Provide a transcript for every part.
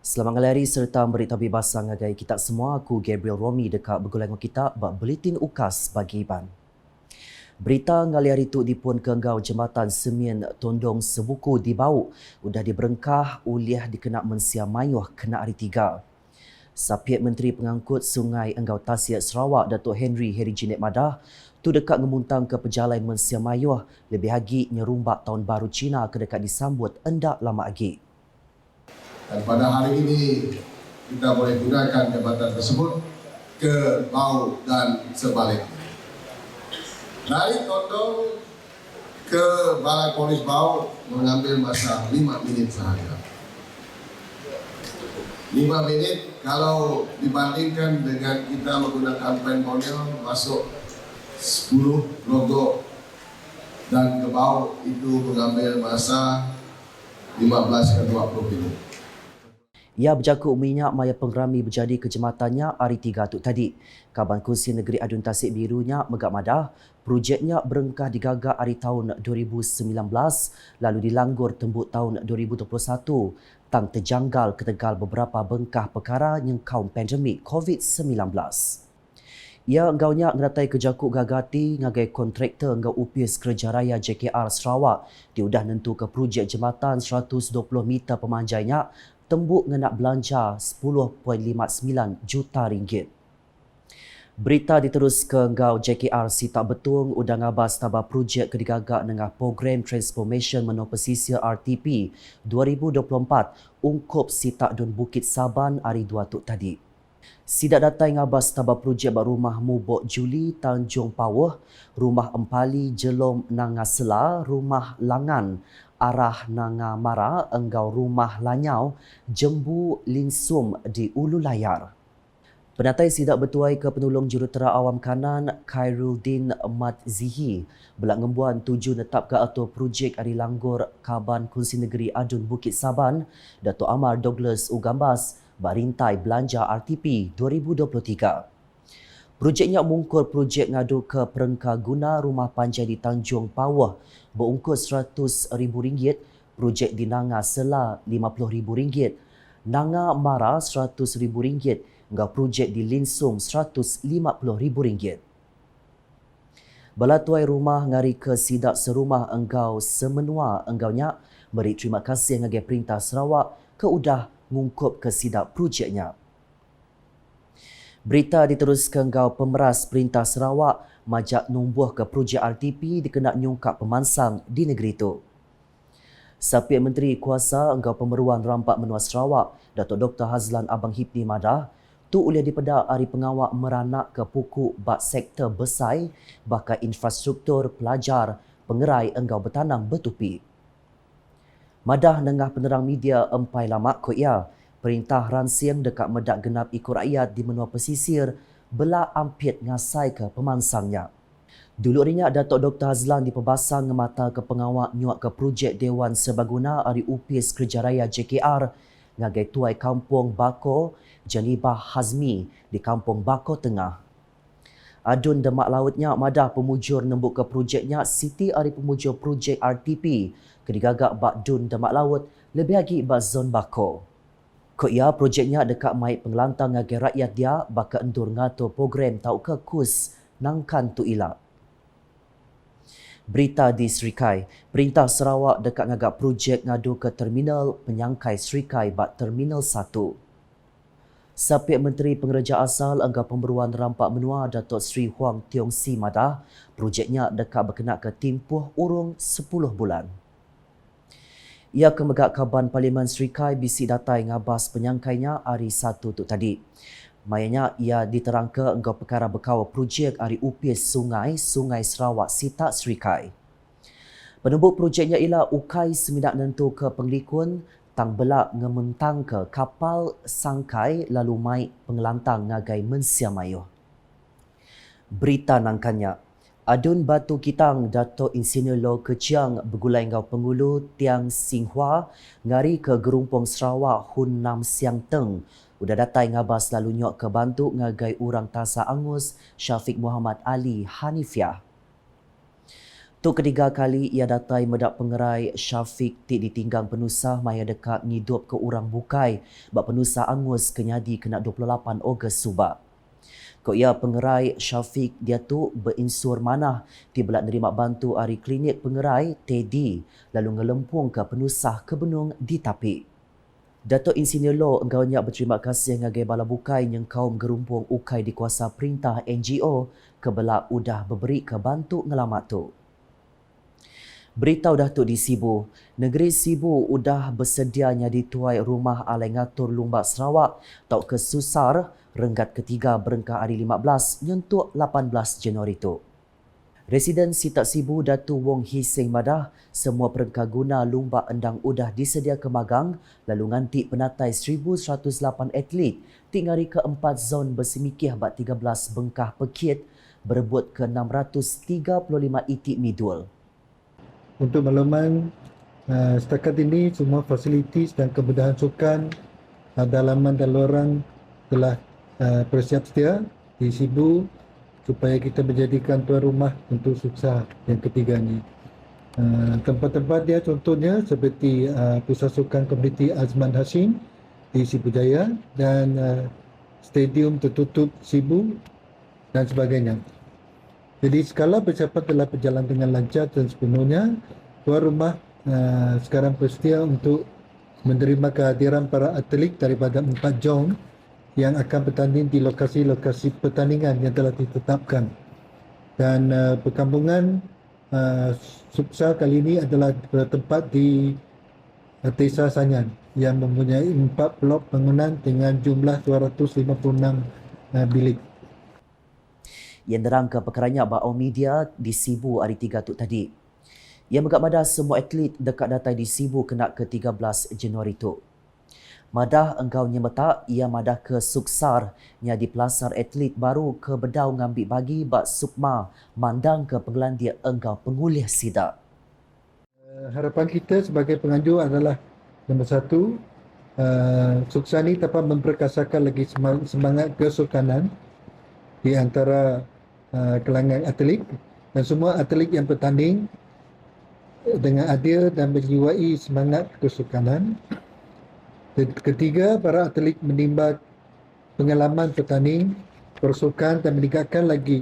Selamat ngelari serta berita bebasa ngagai kita semua. Aku Gabriel Romi dekat bergulang kita bak Buletin Ukas bagi Iban. Berita ngali hari tu dipun kenggau jembatan Semien Tondong Sebuku di Bau udah diberengkah uliah dikena mensia mayuh kena hari 3. Sapiat Menteri Pengangkut Sungai Enggau Tasik Sarawak Datuk Henry Jinet Madah tu dekat ngemuntang ke pejalan mensia mayuh lebih lagi nyerumbak tahun baru Cina ke dekat disambut endak lama lagi. Dan pada hari ini kita boleh gunakan jabatan tersebut ke Bau dan sebaliknya. Dari Tondong ke Balai Polis Bau mengambil masa 5 minit sahaja. 5 menit kalau dibandingkan dengan kita menggunakan penmonel masuk 10 logo dan ke Bau itu mengambil masa 15 ke 20 minit. Ia berjakut minyak maya pengerami berjadi ke jembatannya hari 3 tu tadi. Kaban Kursi Negeri Adun Tasik Birunya megak madah, projeknya berengkah digagak hari tahun 2019 lalu dilanggur tembuk tahun 2021 tang terjanggal ketegal beberapa bengkah perkara yang kaum pandemik COVID-19. Ia enggaunya ngeratai kejakut gagati ngagai kontraktor enggau UPS Kerja Raya JKR Sarawak diudah nentu ke projek jembatan 120 meter pemanjainya tembuk ngenak belanja 10.59 juta ringgit. Berita diterus ke enggau JKR Sitak Betung udah ngabas tabah projek kedigagak dengan program Transformation Menua Pesisir RTP 2024 ungkup Sitak Dun Bukit Saban hari 2 tu tadi. Sidak datai ngabas tabah projek bak rumah Mubok Juli Tanjung Pawah, rumah Empali Jelom Nangasela, rumah Langan arah Nanga Mara, enggau rumah Lanyau, Jembu Linsum di Ulu Layar. Penatai sidak bertuai ke penolong jurutera awam kanan Khairuddin Madzihi belak ngembuan tuju netap ke atur projek ari langgur Kaban Kursi Negeri Adun Bukit Saban, Datuk Amar Douglas Ugambas barintai belanja RTP 2023. Projeknya mungkur projek ngadu ke perengka guna rumah panjai di Tanjung Pawah berungkus RM100,000, projek di Nanga Sela RM50,000, Nanga Mara RM100,000, hingga projek di Linsum RM150,000. Balatuai rumah ngari ke sidak serumah enggau semenua enggaunya beri terima kasih ngagai Perintah Sarawak ke udah ngungkup ke sidak projeknya. Berita diteruskan engkau pemeras Perintah Sarawak majak numbuh ke projek RTP dikenak nyungkap pemansang di negeri itu. Sapiat Menteri Kuasa Engkau Pemeruan Rampak Menua Sarawak, Datuk Dr. Hazlan Abang Hipni Madah, tu uliah dipedak hari pengawak meranak ke pukuk bak sektor besai, bakal infrastruktur pelajar, pengerai engkau bertanam bertupi. Madah nengah penerang media empai lamak ko ia, Perintah Ransiang dekat medak genap ikut rakyat di menua pesisir bela ampit ngasai ke pemansangnya. Dulu rinya Datuk Dr. Hazlan diperbasang ngemata ke pengawak nyuak ke projek Dewan Serbaguna Ari UPS Kerja Raya JKR ngagai tuai kampung Bako Janibah Hazmi di kampung Bako Tengah. Adun Demak Lautnya madah pemujur nembuk ke projeknya Siti Ari pemujur projek RTP kedigagak bak Dun Demak Laut lebih lagi bak zon Bako. Ko ia projeknya dekat mai pengelantang ngagai rakyat dia bakal endur ngatur program tau ke kus nangkan tu ilak. Berita di Serikai, Perintah Sarawak dekat ngagak projek ngadu ke terminal penyangkai Serikai bak Terminal 1. Sapiat Menteri Pengereja Asal Engkau Pemberuan Rampak Menua Datuk Sri Huang Tiong Si Madah, projeknya dekat berkenaan ke timpuh urung 10 bulan. Ia kemegak Kaban Parlimen Serikai bisi datai ngabas penyangkainya hari 1 tu tadi. Mayanya ia diterangka engkau perkara berkawal projek hari UPS Sungai Sarawak Sitak Serikai. Penembuk projeknya ialah ukai seminat nentu ke penglikun tang belak ngementang ke kapal sangkai lalu mai pengelantang ngagai mensia mayuh. Berita nangkannya, Adun Batu Kitang Datuk Insinyur Loh Keciang bergulai ngau pengulu Tiang Singhua ngari ke Gerumpung Sarawak Hun Nam Siang Teng udah datai ngabas lalu nyok ke bantu ngagai urang Tasa Angus Syafiq Muhammad Ali Hanifiah. Untuk ketiga kali ia datai medak pengerai Syafiq ti ditinggang penusah maya dekat ngidup ke urang bukai bak penusah angus kenyadi kena 28 Ogos subak. Ko ia pengerai Syafiq dia tu berinsur manah ti belak nerima bantu ari klinik pengerai Teddy lalu ngelempung ke penusah ke benung di Tapik. Dato' Insinyur Law enggaunya berterima kasih ngagai bala bukai yang kaum gerumpung ukai di kuasa perintah NGO ke belak udah beberi ke bantu ngelamat tu. Beritahu Datuk di Sibu, negeri Sibu udah bersedianya dituai rumah alai ngatur Lumbak Sarawak tau ke Susar renggat ketiga berengkah hari 15 nyentuk 18 Januari tu. Residen Sitak Sibu Datu Wong Hising madah semua perengkah guna Lumbak Endang udah disedia ke magang lalu nganti penatai 1,108 atlet tingari ke 4 zon bersemikih bak 13 bengkah pekit berebut ke 635 itik midul. Untuk makluman, setakat ini semua fasilitis dan kemudahan sukan dalaman dan luaran telah bersiap sedia di Sibu supaya kita menjadikan tuan rumah untuk suksa yang ketiga ini. Tempat-tempat dia contohnya seperti Pusat Sukan Komuniti Azman Hashim di Sibu Jaya dan Stadium Tertutup Sibu dan sebagainya. Jadi skala persiapan telah berjalan dengan lancar dan sepenuhnya. Tuan rumah sekarang bersedia untuk menerima kehadiran para atlet daripada 4 zon yang akan bertanding di lokasi-lokasi pertandingan yang telah ditetapkan. Dan perkampungan Suksa kali ini adalah bertempat di Desa Sanyan yang mempunyai 4 blok bangunan dengan jumlah 256 bilik. Yang derangka perkaranya bau media di Sibu hari 3 tu tadi. Ia megak madah semua atlet dekat datai di Sibu kena ke 13 Januari tu. Madah engkau nyemeta ia madah ke Suksar nya di pelasar atlet baru ke Bedau ngambil bagi bak Sukma mandang ke penggelandia engkau pengulih sidak. Harapan kita sebagai penganjur adalah nombor 1, Suksa ni dapat memperkasakan lagi semangat kesukanan di antara kalangan atlet dan semua atlet yang bertanding dengan adil dan menjiwai semangat kesukanan. Ketiga, para atlet menimba pengalaman bertanding, persukan dan meningkatkan lagi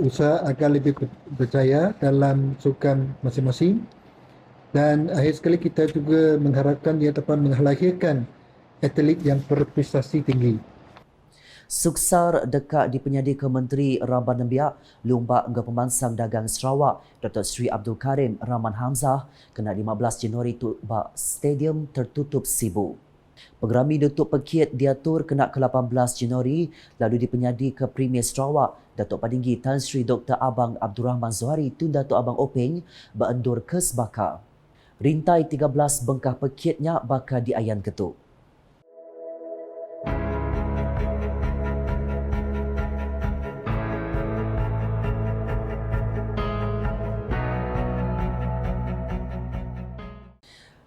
usaha agar lebih berjaya dalam sukan masing-masing. Dan akhir sekali kita juga mengharapkan dia dapat melahirkan atlet yang berprestasi tinggi. Suksar dekat di penyadi ke Menteri Raban Nembiak, Lumbak Engkau Pembansang Dagang Sarawak, Dr. Sri Abdul Karim Rahman Hamzah, kena 15 Januari tu bak Stadium Tertutup Sibu. Pengerami Datuk Pekit diatur kena ke 18 Januari, lalu di penyadi ke Premier Sarawak, Datuk Padinggi Tan Sri Dr. Abang Abdul Rahman Zuhari Tun Datuk Abang Openg berendur ke Sebaka. Rintai 13 bengkah pekitnya bakal diayan ketuk.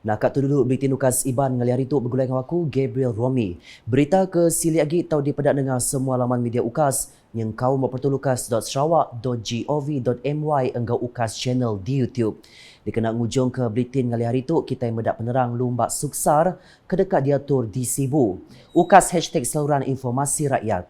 Nak kat tu dulu berita Lukas Iban ngali hari tu bergulai dengan aku Gabriel Romi. Berita ke sili lagi tau dipedak dengar semua laman media UKAS yang kau mempertulukas.sarawak.gov.my enggau UKAS channel di YouTube. Dikena ngujung ke berita ngali hari tu kita yang mendak penerang Lumbak Suksar kedekat diatur di Sibu. UKAS #saluran informasi rakyat.